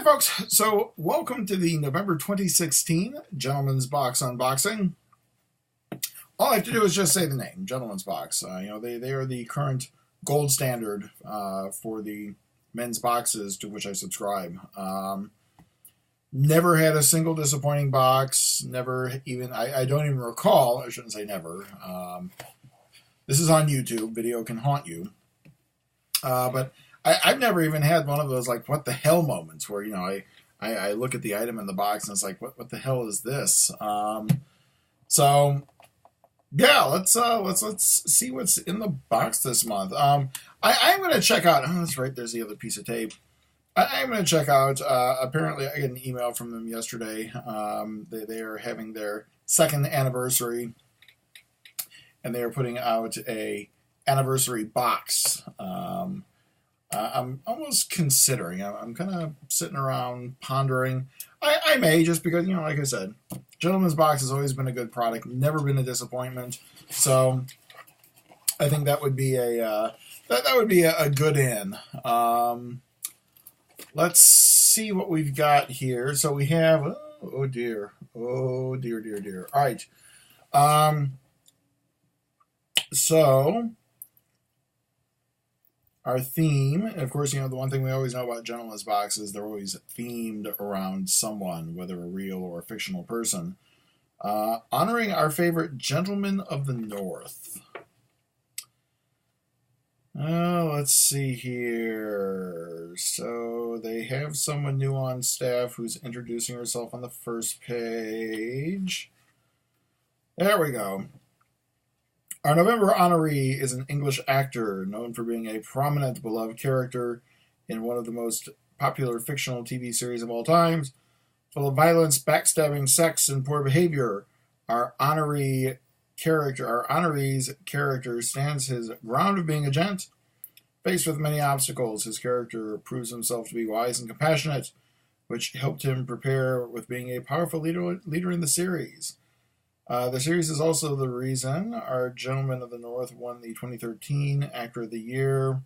folks. So, welcome to the November 2016 Gentleman's Box unboxing. All I have to do is just say the name, Gentleman's Box. They are the current gold standard for the men's boxes to which I subscribe. Never had a single disappointing box. Never even, I don't even recall, I shouldn't say never. This is on YouTube. Video can haunt you. But I've never even had one of those, like, what the hell moments where, I look at the item in the box and it's like, what the hell is this? So, yeah, let's see what's in the box this month. I'm going to check out, oh, that's right, there's the other piece of tape. I'm going to check out, apparently I got an email from them yesterday. They are having their second anniversary, and they are putting out a anniversary box. I'm almost considering. I'm kind of sitting around pondering. I may, just because, like I said, Gentleman's Box has always been a good product, never been a disappointment. So I think that would be a good in. Let's see what we've got here. So we have, oh dear. All right. So our theme, of course, the one thing we always know about Gentleman's Box is they're always themed around someone, whether a real or a fictional person. Honoring our favorite gentlemen of the North. Let's see here. So they have someone new on staff who's introducing herself on the first page. There we go. Our November honoree is an English actor known for being a prominent, beloved character in one of the most popular fictional TV series of all times. Full of violence, backstabbing, sex, and poor behavior, our honoree's character stands his ground of being a gent. Faced with many obstacles, his character proves himself to be wise and compassionate, which helped him prepare with being a powerful leader in the series. The series is also the reason our Gentleman of the North won the 2013 Actor of the Year,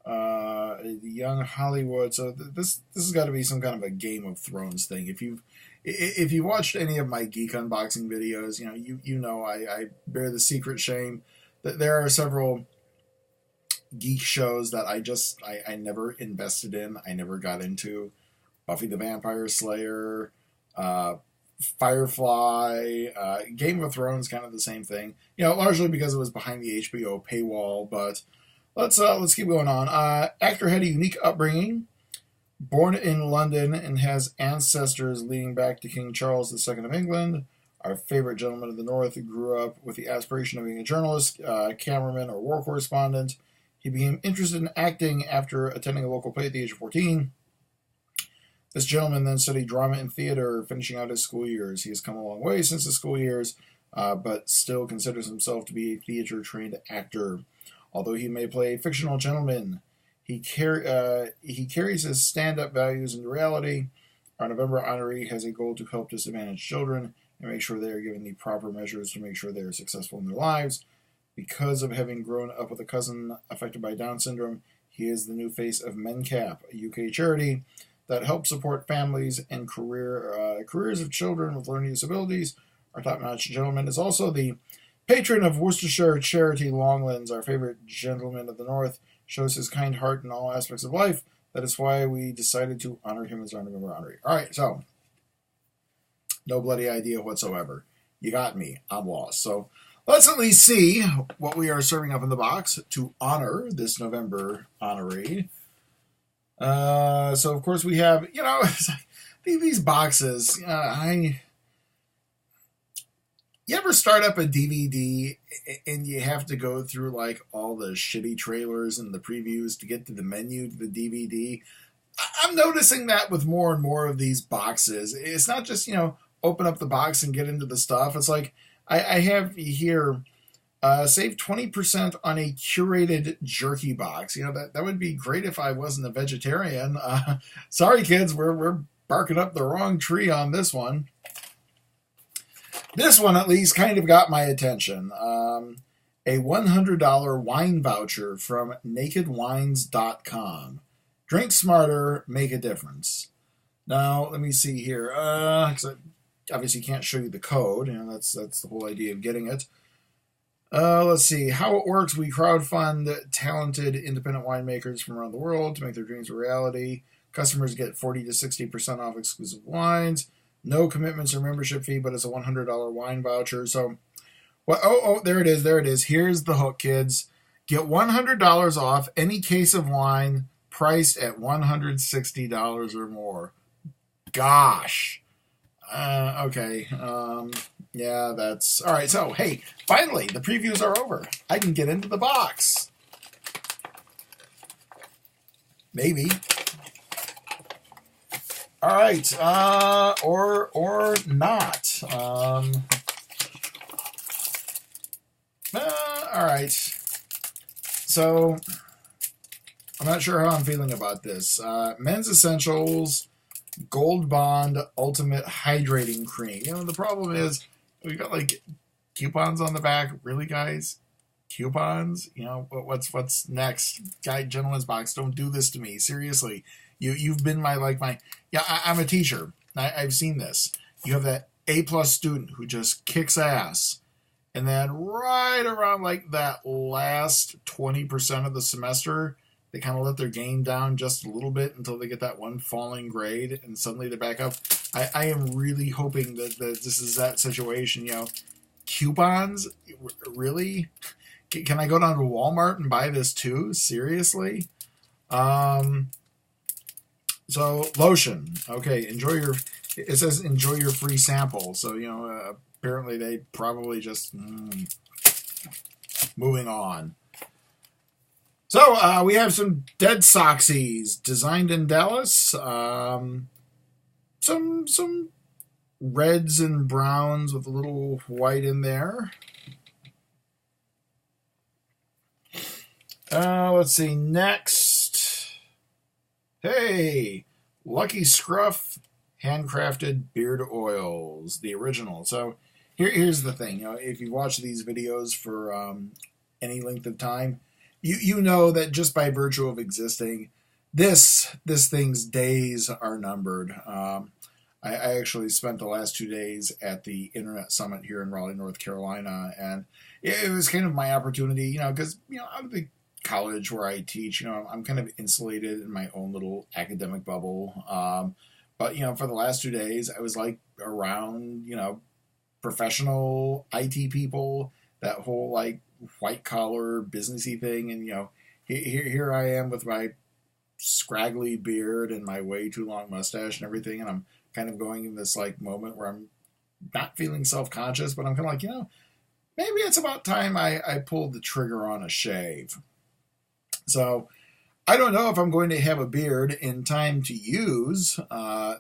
the Young Hollywood. So this has got to be some kind of a Game of Thrones thing. If you watched any of my geek unboxing videos, you know I bear the secret shame that there are several geek shows that I never invested in. I never got into. Buffy the Vampire Slayer, Firefly, Game of Thrones, kind of the same thing. Largely because it was behind the HBO paywall. But let's keep going on. Actor had a unique upbringing. Born in London and has ancestors leading back to King Charles II of England. Our favorite Gentleman of the North grew up with the aspiration of being a journalist, cameraman, or war correspondent. He became interested in acting after attending a local play at the age of 14. This gentleman then studied drama and theater, finishing out his school years. He has come a long way since his school years, but still considers himself to be a theater-trained actor. Although he may play a fictional gentleman, he carries his stand-up values into reality. Our November honoree has a goal to help disadvantaged children and make sure they are given the proper measures to make sure they are successful in their lives. Because of having grown up with a cousin affected by Down syndrome, he is the new face of MenCap, a UK charity that helps support families and careers of children with learning disabilities. Our top-notch gentleman is also the patron of Worcestershire charity Longlands. Our favorite Gentleman of the North shows his kind heart in all aspects of life. That is why we decided to honor him as our November honoree. All right, so no bloody idea whatsoever. You got me. I'm lost. So let's at least see what we are serving up in the box to honor this November honoree. So of course we have, these boxes. You ever start up a DVD and you have to go through like all the shitty trailers and the previews to get to the menu to the DVD? I'm noticing that with more and more of these boxes. It's not just, open up the box and get into the stuff. It's like, I have here, save 20% on a curated jerky box. That would be great if I wasn't a vegetarian. Sorry, kids, we're barking up the wrong tree on this one. This one, at least, kind of got my attention. A $100 wine voucher from nakedwines.com. Drink smarter, make a difference. Now, let me see here. 'Cause I obviously can't show you the code, and that's the whole idea of getting it. Let's see how it works. We crowdfund talented independent winemakers from around the world to make their dreams a reality. Customers get 40 to 60% off exclusive wines. No commitments or membership fee, but it's a $100 wine voucher. So, well, there it is. There it is. Here's the hook, kids. Get $100 off any case of wine priced at $160 or more. Gosh. Okay. Yeah, that's all right. So, hey, finally, the previews are over. I can get into the box. Maybe. All right. Or not. All right. So, I'm not sure how I'm feeling about this. Men's Essentials Gold Bond Ultimate Hydrating Cream. You know, the problem is we got like coupons on the back. Really, guys? Coupons? You know, what's next? Guy, gentleman's box, don't do this to me. Seriously. You've been my yeah, I'm a teacher. I've seen this. You have that A+ student who just kicks ass. And then right around like that last 20% of the semester, they kind of let their game down just a little bit until they get that one falling grade, and suddenly they're back up. I am really hoping that this is that situation. You know, coupons? Really? Can I go down to Walmart and buy this too? Seriously? So, lotion. Okay, enjoy your... It says enjoy your free sample. So, you know, apparently they probably just... moving on. So, we have some Dead Soxies designed in Dallas. Some reds and browns with a little white in there. Let's see. Next. Hey, Lucky Scruff handcrafted beard oils, the original. So here's the thing. You know, if you watch these videos for any length of time, you know that just by virtue of existing, this thing's days are numbered. I actually spent the last 2 days at the Internet Summit here in Raleigh, North Carolina, and it was kind of my opportunity, you know, because, you know, out of the college where I teach, you know, I'm kind of insulated in my own little academic bubble. But, you know, for the last 2 days, I was like around, you know, professional IT people, that whole like white collar businessy thing. And, you know, here I am with my scraggly beard and my way too long mustache and everything. And I'm kind of going in this like moment where I'm not feeling self-conscious, but I'm kind of like, you know, maybe it's about time I pulled the trigger on a shave. So I don't know if I'm going to have a beard in time to use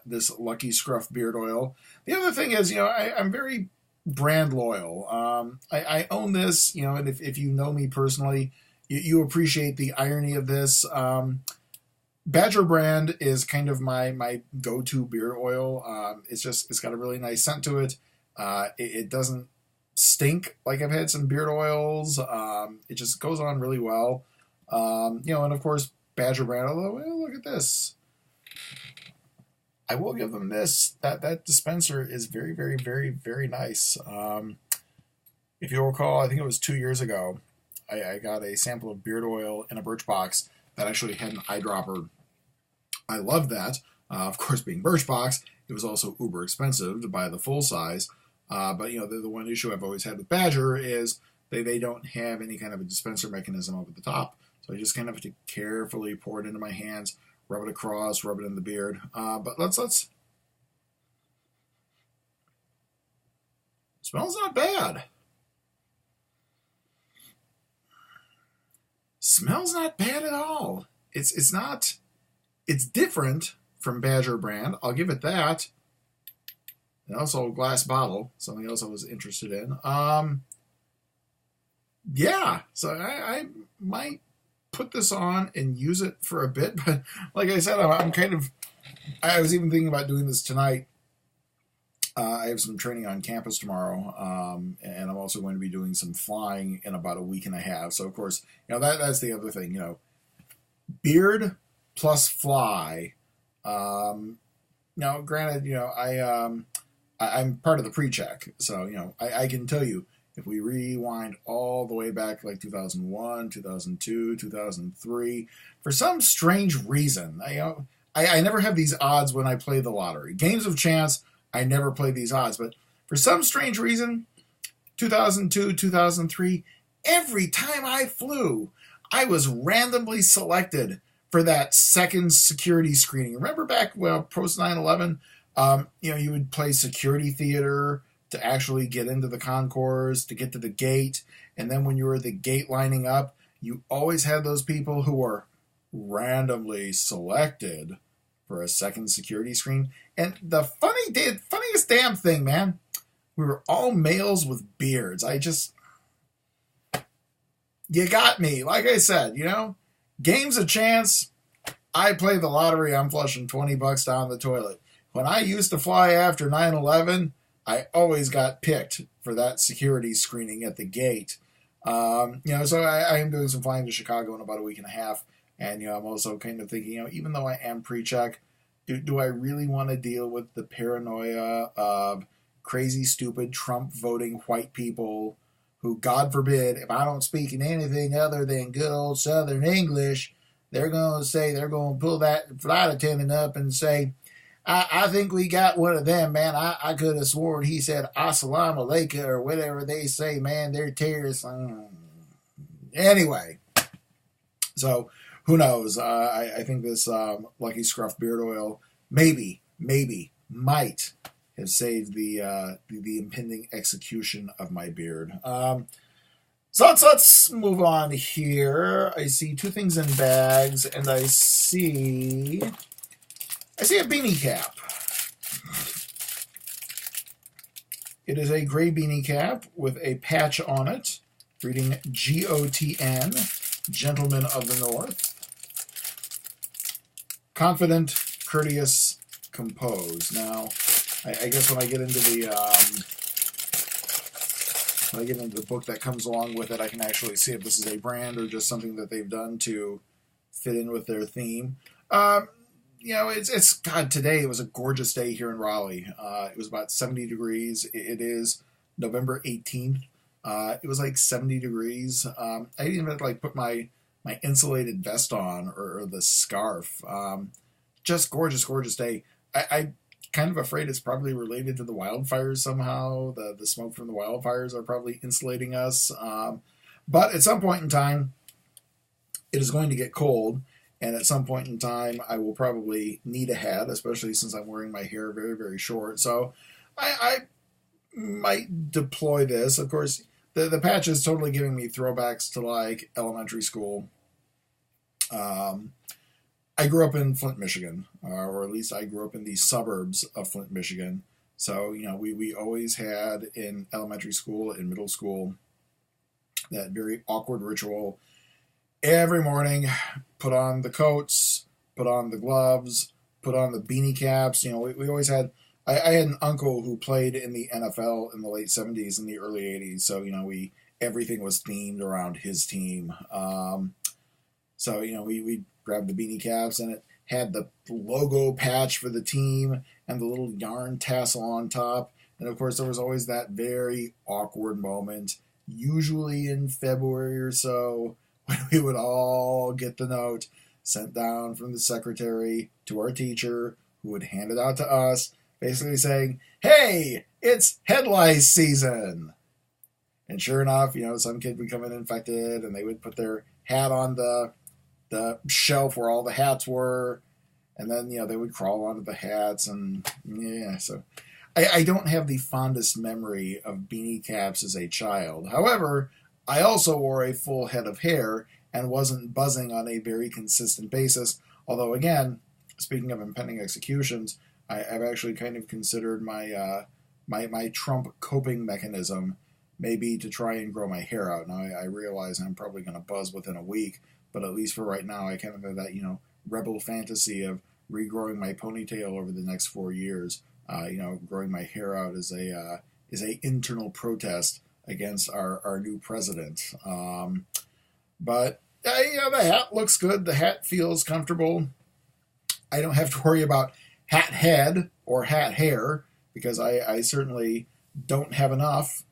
this Lucky Scruff beard oil. The other thing is, you know, I'm very brand loyal. I own this, you know, and if you know me personally, you appreciate the irony of this. Badger brand is kind of my go-to beard oil. It's got a really nice scent to it. It doesn't stink like I've had some beard oils. It just goes on really well. You know, and of course, Badger brand, although, well, look at this. I will give them this. That dispenser is very, very, very, very nice. If you'll recall, I think it was 2 years ago, I got a sample of beard oil in a Birchbox that actually had an eyedropper. I loved that. Of course, being Birchbox, it was also uber expensive to buy the full size. But, you know, the one issue I've always had with Badger is they don't have any kind of a dispenser mechanism up at the top. So I just kind of have to carefully pour it into my hands, rub it across, rub it in the beard. But let's... Smells not bad. Smells not bad at all. It's not... It's different from Badger brand. I'll give it that. And also a glass bottle, something else I was interested in. Yeah, so I might put this on and use it for a bit, but like I said, I'm kind of... I was even thinking about doing this tonight. I have some training on campus tomorrow, and I'm also going to be doing some flying in about a week and a half. So, of course, you know, that's the other thing, you know, beard plus fly. Now, granted, I'm part of the pre-check, so I can tell you if we rewind all the way back like 2001, 2002, 2003, for some strange reason, I never have these odds when I play the lottery. Games of chance, I never play these odds, but for some strange reason, 2002, 2003, every time I flew, I was randomly selected for that second security screening. Remember back when post 9/11, you would play security theater to actually get into the concourse, to get to the gate, and then when you were at the gate lining up, you always had those people who were randomly selected for a second security screen. And the funniest damn thing, man, we were all males with beards. You got me. Like I said, games of chance. I play the lottery. I'm flushing $20 down the toilet. When I used to fly after 9/11, I always got picked for that security screening at the gate. So I am doing some flying to Chicago in about a week and a half. And, I'm also kind of thinking, even though I am pre-check, do I really want to deal with the paranoia of crazy, stupid, Trump voting white people who, God forbid, if I don't speak in anything other than good old Southern English, they're going to pull that flight attendant up and say, I think we got one of them, man. I could have sworn he said Assalamu alaikum or whatever they say, man. They're terrorists. Anyway, so who knows? I think this Lucky Scruff beard oil might have saved the impending execution of my beard. So let's move on here. I see two things in bags, and I see a beanie cap. It is a gray beanie cap with a patch on it, reading GOTN, Gentlemen of the North. Confident, courteous, composed. Now, I guess when I get into the book that comes along with it, I can actually see if this is a brand or just something that they've done to fit in with their theme. It's God. Today it was a gorgeous day here in Raleigh. It was about 70 degrees. It is November 18th. It was like 70 degrees. I didn't even have to put my insulated vest on or the scarf. Just gorgeous day. I kind of afraid it's probably related to the wildfires somehow. The smoke from the wildfires are probably insulating us. But at some point in time, it is going to get cold. And at some point in time, I will probably need a hat, especially since I'm wearing my hair very, very short. So I might deploy this. Of course, the patch is totally giving me throwbacks to elementary school. I grew up in Flint, Michigan, or at least I grew up in the suburbs of Flint, Michigan. So, we always had in elementary school, in middle school, that very awkward ritual. Every morning, put on the coats, put on the gloves, put on the beanie caps. We always had, I had an uncle who played in the NFL in the late 70s and the early 80s. So, everything was themed around his team. So, we grabbed the beanie caps and it had the logo patch for the team and the little yarn tassel on top. And of course, there was always that very awkward moment, usually in February or so, when we would all get the note sent down from the secretary to our teacher, who would hand it out to us, basically saying, hey, it's head lice season. And sure enough, some kid would come in infected and they would put their hat on the shelf where all the hats were. And then, they would crawl onto the hats and so I don't have the fondest memory of beanie caps as a child. However, I also wore a full head of hair and wasn't buzzing on a very consistent basis. Although, again, speaking of impending executions, I've actually kind of considered my Trump coping mechanism maybe to try and grow my hair out. Now, I realize I'm probably going to buzz within a week, but at least for right now, I kind of have that, rebel fantasy of regrowing my ponytail over the next 4 years. Growing my hair out is a internal protest against our new president. But the hat looks good. The hat feels comfortable. I don't have to worry about hat head or hat hair, because I certainly don't have enough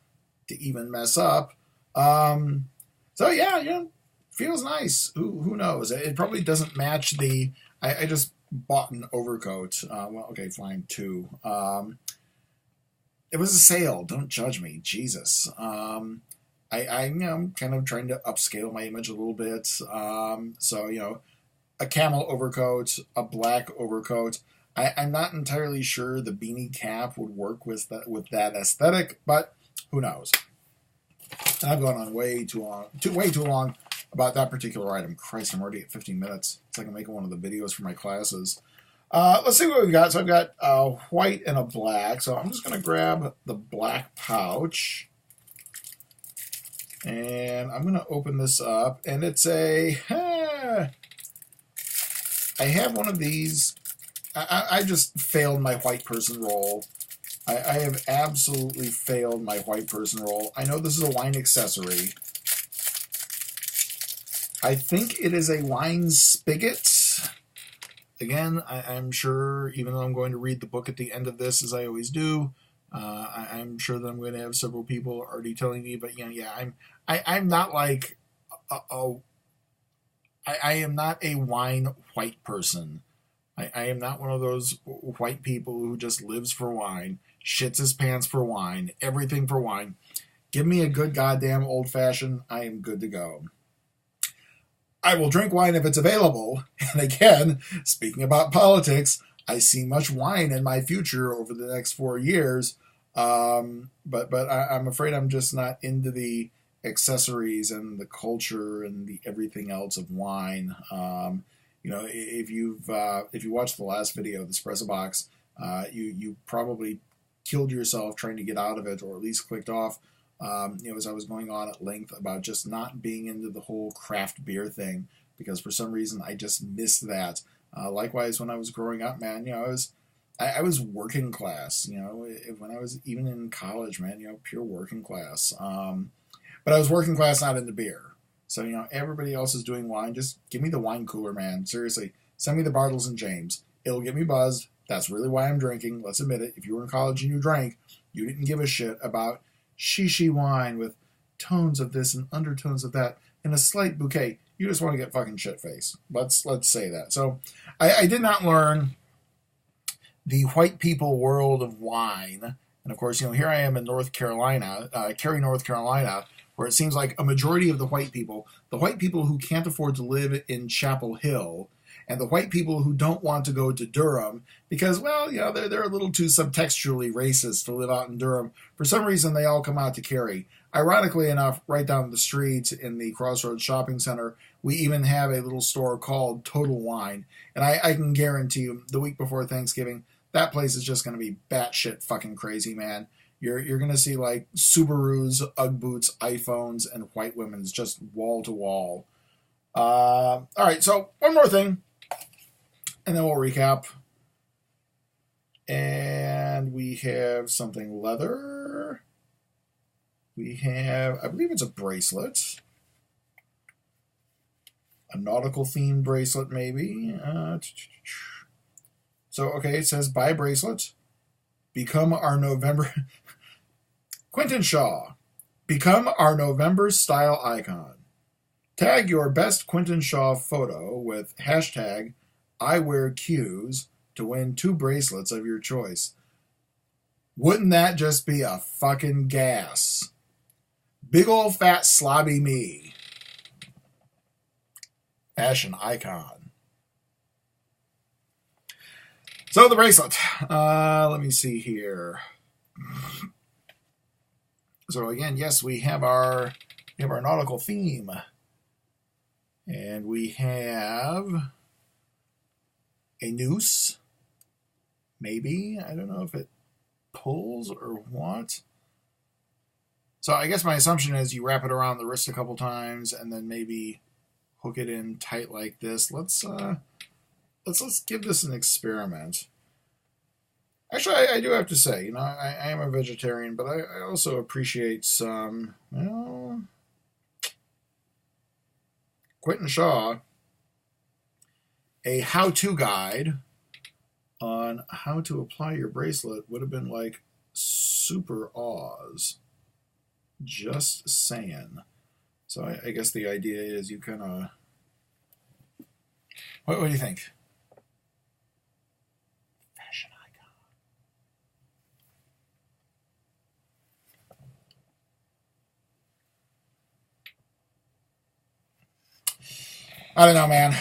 to even mess up. So yeah, feels nice. Who knows? It probably doesn't match the. I just bought an overcoat. Well, okay, fine, two. It was a sale. Don't judge me, Jesus. I'm kind of trying to upscale my image a little bit. So a camel overcoat, a black overcoat. I'm not entirely sure the beanie cap would work with that aesthetic, but who knows? And I've gone on way too long about that particular item. Christ, I'm already at 15 minutes. It's like I'm making one of the videos for my classes. Let's see what we've got. So I've got a white and a black. So I'm just going to grab the black pouch. And I'm going to open this up. And it's a... I have one of these. I just failed my white person roll. I have absolutely failed my white person roll. I know this is a wine accessory. I think it is a wine spigot. Again, I'm sure, even though I'm going to read the book at the end of this, as I always do, I'm sure that I'm going to have several people already telling me. But I'm not like I am not a wine white person. I am not one of those white people who just lives for wine, shits his pants for wine, everything for wine. Give me a good goddamn old fashioned, I am good to go. I will drink wine if it's available. And again, speaking about politics, I see much wine in my future over the next 4 years. But I'm afraid I'm just not into the accessories and the culture and the everything else of wine. If you watched the last video, the Espresso Box, you probably killed yourself trying to get out of it, or at least clicked off. As I was going on at length about just not being into the whole craft beer thing, because for some reason I just missed that. Likewise, when I was growing up, man, I was working class. When I was even in college, man, pure working class. But I was working class, not into beer. So, everybody else is doing wine. Just give me the wine cooler, man. Seriously, send me the Bartles and James. It'll get me buzzed. That's really why I'm drinking. Let's admit it. If you were in college and you drank, you didn't give a shit about shishi wine with tones of this and undertones of that and a slight bouquet. You just want to get fucking shit-faced. Let's say that. So, I did not learn the white people world of wine. And of course, here I am in North Carolina, Cary, North Carolina, where it seems like a majority of the white people who can't afford to live in Chapel Hill, and the white people who don't want to go to Durham because, they're a little too subtextually racist to live out in Durham. For some reason, they all come out to Cary. Ironically enough, right down the street in the Crossroads Shopping Center, we even have a little store called Total Wine. And I can guarantee you, the week before Thanksgiving, that place is just going to be batshit fucking crazy, man. You're going to see like Subarus, Ugg boots, iPhones, and white women's just wall to wall. All right, so one more thing, and then we'll recap. And we have something leather. We have, I believe it's a bracelet. A nautical themed bracelet, maybe. Okay, it says buy bracelet. Become our November... Quentin Shaw. Become our November style icon. Tag your best Quentin Shaw photo with hashtag #IWearQs to win 2 bracelets of your choice. Wouldn't that just be a fucking gas? Big old fat slobby me. Fashion icon. So the bracelet. Let me see here. So again, yes, we have our nautical theme, and we have a noose. Maybe, I don't know if it pulls or what. So I guess my assumption is you wrap it around the wrist a couple times and then maybe hook it in tight like this. Let's give this an experiment. Actually, I do have to say, I am a vegetarian, but I also appreciate some, Quentin Shaw, a how-to guide on how to apply your bracelet would have been like super Oz. Just saying. So I guess the idea is you kind of. What do you think? Fashion icon. I don't know, man.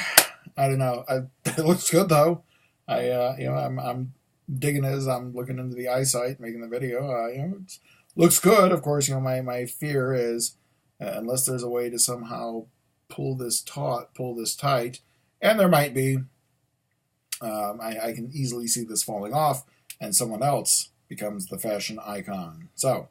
I don't know. It looks good though. I'm digging it as I'm looking into the eyesight, making the video. It looks good. Of course, my fear is unless there's a way to somehow pull this tight, and there might be. I can easily see this falling off, and someone else becomes the fashion icon. So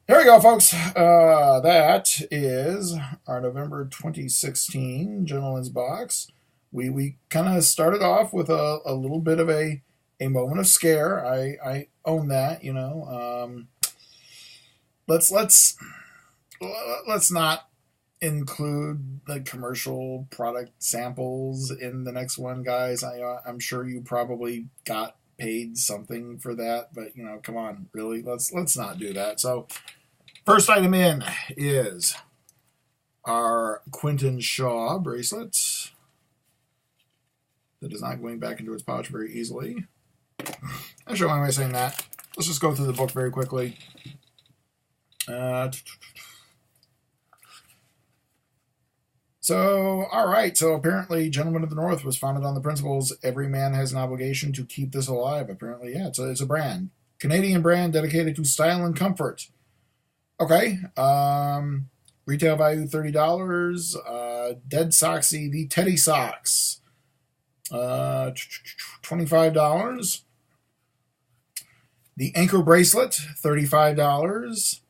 here we go, folks. That is our November 2016 Gentleman's Box. We kind of started off with a little bit of a moment of scare. I own that, Let's not include the commercial product samples in the next one, guys. I'm sure you probably got paid something for that, but come on, really, let's not do that. So, first item in is our Quentin Shaw bracelet. That is not going back into its pouch very easily. Actually, why am I saying that? Let's just go through the book very quickly. So, all right. So apparently, Gentlemen of the North was founded on the principles every man has an obligation to keep this alive. Apparently, yeah, it's a brand. Canadian brand dedicated to style and comfort. Okay. Retail value $30. Dead Soxy, the Teddy Socks. $25. The Anchor Bracelet, $35.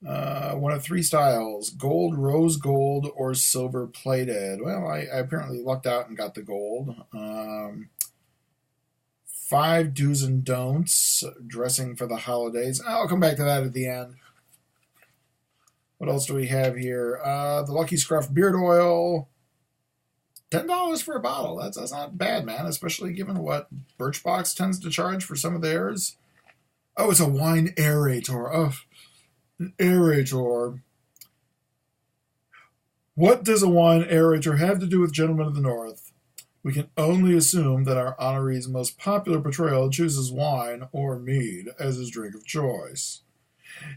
One of three styles: gold, rose gold, or silver plated. Well, I apparently lucked out and got the gold. 5 do's and don'ts dressing for the holidays. I'll come back to that at the end. What else do we have here? The Lucky Scruff beard oil. $10 for a bottle. That's not bad, man, especially given what Birchbox tends to charge for some of theirs. Oh, it's a wine aerator. Oh, an aerator. What does a wine aerator have to do with Gentlemen of the North? We can only assume that our honoree's most popular portrayal chooses wine or mead as his drink of choice.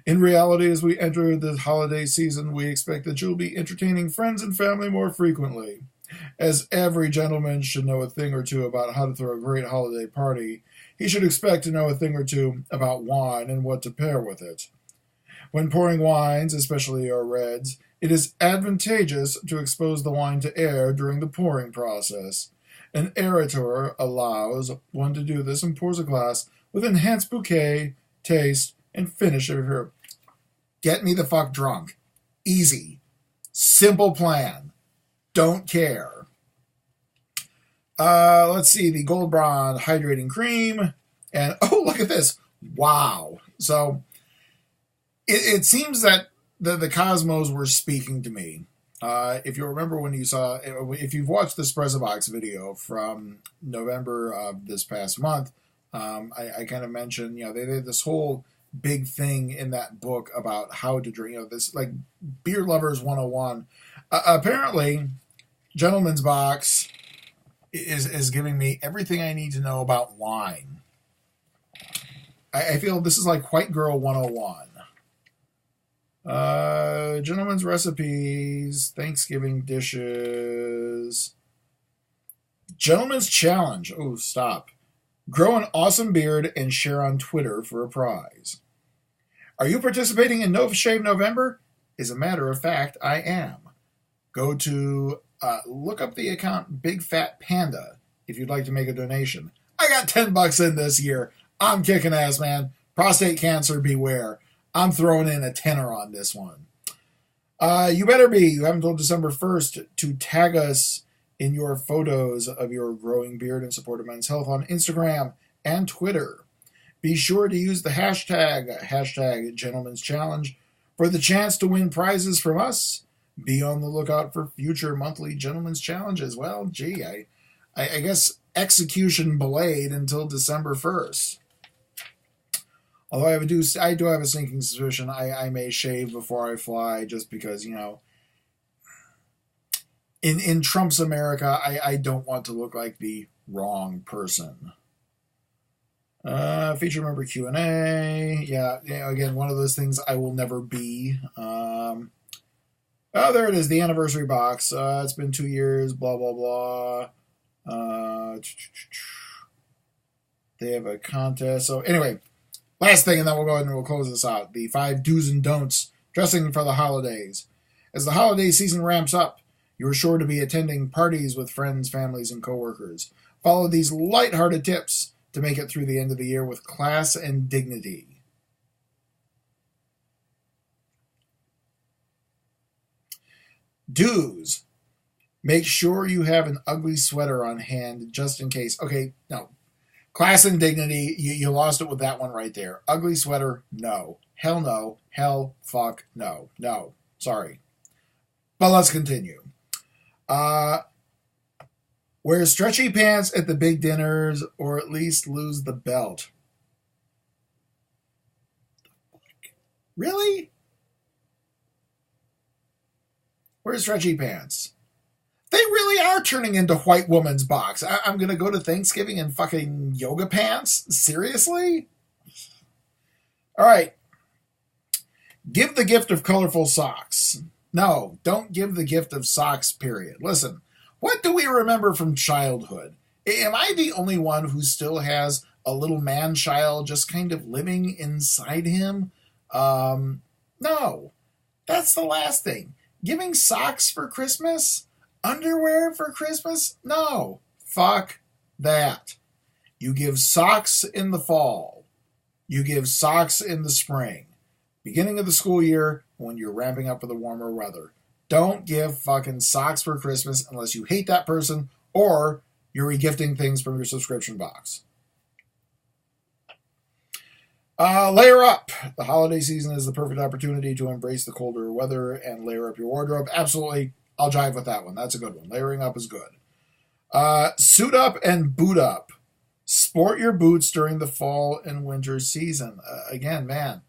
In reality, as we enter the holiday season, we expect that you'll be entertaining friends and family more frequently. As every gentleman should know a thing or two about how to throw a great holiday party, he should expect to know a thing or two about wine and what to pair with it. When pouring wines, especially our reds, it is advantageous to expose the wine to air during the pouring process. An aerator allows one to do this and pours a glass with enhanced bouquet, taste, and finish of her. Get me the fuck drunk. Easy. Simple plan. Don't care. Let's see. The Gold Bond Hydrating Cream. And, oh, look at this. Wow. So, it seems that the Cosmos were speaking to me. If you remember when if you've watched the Sprezzabox video from November of this past month, I kind of mentioned, they did this whole big thing in that book about how to drink, this like Beer Lovers 101. Apparently, Gentleman's Box is giving me everything I need to know about wine. I feel this is like White Girl 101. Gentlemen's recipes, Thanksgiving dishes, Gentlemen's Challenge. Oh, stop. Grow an awesome beard and share on Twitter for a prize. Are you participating in No Shave November? As a matter of fact, I am. Go to look up the account Big Fat Panda if you'd like to make a donation. I got $10 in this year. I'm kicking ass, man. Prostate cancer, beware. I'm throwing in a tenner on this one. You better be. You have until December 1st to tag us in your photos of your growing beard in support of men's health on Instagram and Twitter. Be sure to use the hashtag Gentleman's Challenge for the chance to win prizes from us. Be on the lookout for future monthly Gentleman's Challenges. Well, gee, I guess execution blade until December 1st. Although I do have a sinking suspicion I may shave before I fly, just because, in Trump's America, I don't want to look like the wrong person. Feature member Q&A. Yeah, again, one of those things I will never be. Oh, there it is, the anniversary box. It's been 2 years, blah, blah, blah. They have a contest. So anyway, last thing, and then we'll go ahead and we'll close this out. The 5 do's and don'ts dressing for the holidays. As the holiday season ramps up, you are sure to be attending parties with friends, families, and coworkers. Follow these lighthearted tips to make it through the end of the year with class and dignity. Do's. Make sure you have an ugly sweater on hand just in case. Okay, no. Class and dignity, you lost it with that one right there. Ugly sweater, no. Hell no. Hell, fuck, no. No. Sorry. But let's continue. Wear stretchy pants at the big dinners, or at least lose the belt. Really? Wear stretchy pants. They really are turning into white woman's box. I'm going to go to Thanksgiving in fucking yoga pants? Seriously? All right. Give the gift of colorful socks. No, don't give the gift of socks, period. Listen, what do we remember from childhood? Am I the only one who still has a little man-child just kind of living inside him? No. That's the last thing. Giving socks for Christmas? Underwear for Christmas? No. Fuck that. You give socks in the fall. You give socks in the spring. Beginning of the school year, when you're ramping up for the warmer weather. Don't give fucking socks for Christmas unless you hate that person or you're regifting things from your subscription box. Layer up. The holiday season is the perfect opportunity to embrace the colder weather and layer up your wardrobe. Absolutely. I'll jive with that one. That's a good one. Layering up is good. Suit up and boot up. Sport your boots during the fall and winter season. Again, man,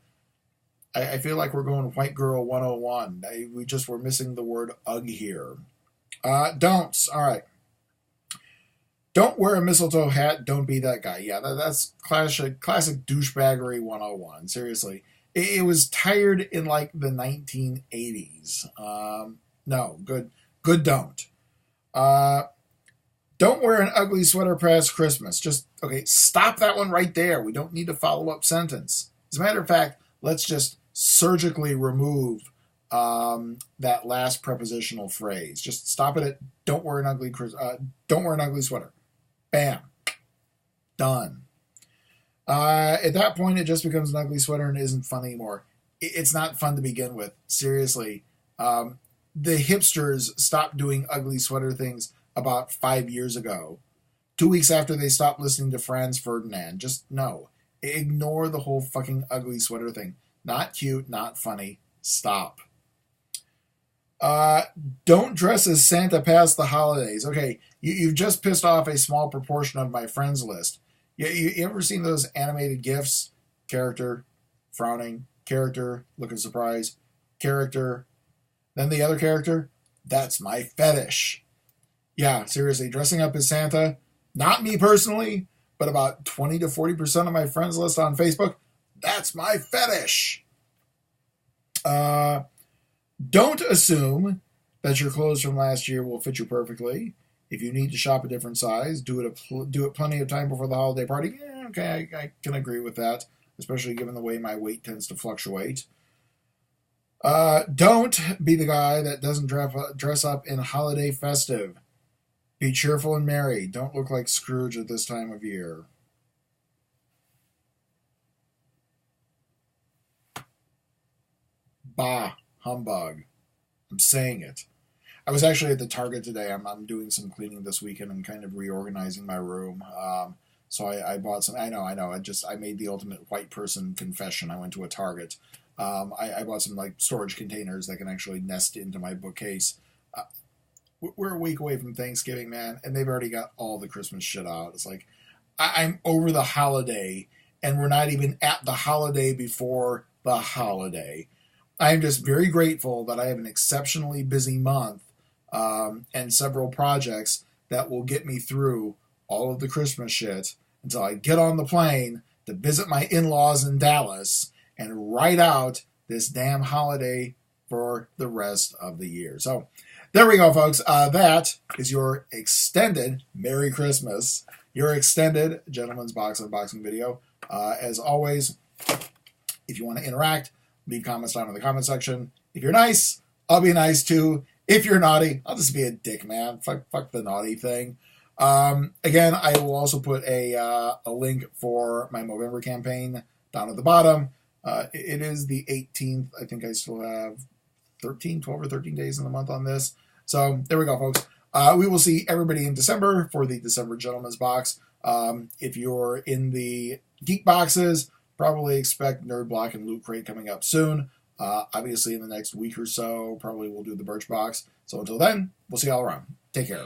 I feel like we're going white girl 101. We just were missing the word ugh here. Don'ts. All right. Don't wear a mistletoe hat. Don't be that guy. Yeah, that's classic douchebaggery 101. Seriously. It was tired in like the 1980s. No, good don't. Don't wear an ugly sweater past Christmas. Just, okay, stop that one right there. We don't need a follow-up sentence. As a matter of fact, let's just surgically remove that last prepositional phrase. Just stop it at don't wear an ugly sweater. Bam. Done. At that point, it just becomes an ugly sweater and isn't fun anymore. It's not fun to begin with. Seriously. The hipsters stopped doing ugly sweater things about 5 years ago. 2 weeks after they stopped listening to Franz Ferdinand. Just no. Ignore the whole fucking ugly sweater thing. Not cute, not funny. Stop. Don't dress as Santa past the holidays. Okay, you've just pissed off a small proportion of my friends list. You ever seen those animated GIFs? Character, frowning, character, looking surprised, character, then the other character? That's my fetish. Yeah, seriously, dressing up as Santa, not me personally, but about 20 to 40% of my friends list on Facebook, that's my fetish. Don't assume that your clothes from last year will fit you perfectly. If you need to shop a different size, do it plenty of time before the holiday party. Okay, I can agree with that, especially given the way my weight tends to fluctuate. Don't be the guy that doesn't dress up in holiday festive. Be cheerful and merry. Don't look like Scrooge at this time of year. Bah, humbug. I'm saying it. I was actually at the Target today. I'm doing some cleaning this weekend and kind of reorganizing my room. So I bought some. I know. I made the ultimate white person confession. I went to a Target. I bought some like storage containers that can actually nest into my bookcase. we're a week away from Thanksgiving, man, and they've already got all the Christmas shit out. It's like I'm over the holiday, and we're not even at the holiday before the holiday. I'm just very grateful that I have an exceptionally busy month and several projects that will get me through all of the Christmas shit until I get on the plane to visit my in-laws in Dallas and write out this damn holiday for the rest of the year. So there we go, folks. That is your extended Merry Christmas, your extended Gentleman's Box unboxing video. As always, if you want to interact, leave comments down in the comment section. If you're nice, I'll be nice too. If you're naughty, I'll just be a dick, man. Fuck the naughty thing. Again, I will also put a link for my Movember campaign down at the bottom. It is the 18th. I think I still have 12 or 13 days in the month on this. So there we go, folks. We will see everybody in December for the December Gentleman's Box. If you're in the Geek Boxes, probably expect Nerd Block and Loot Crate coming up soon. Obviously, in the next week or so, probably we'll do the Birch Box. So until then, we'll see y'all around. Take care.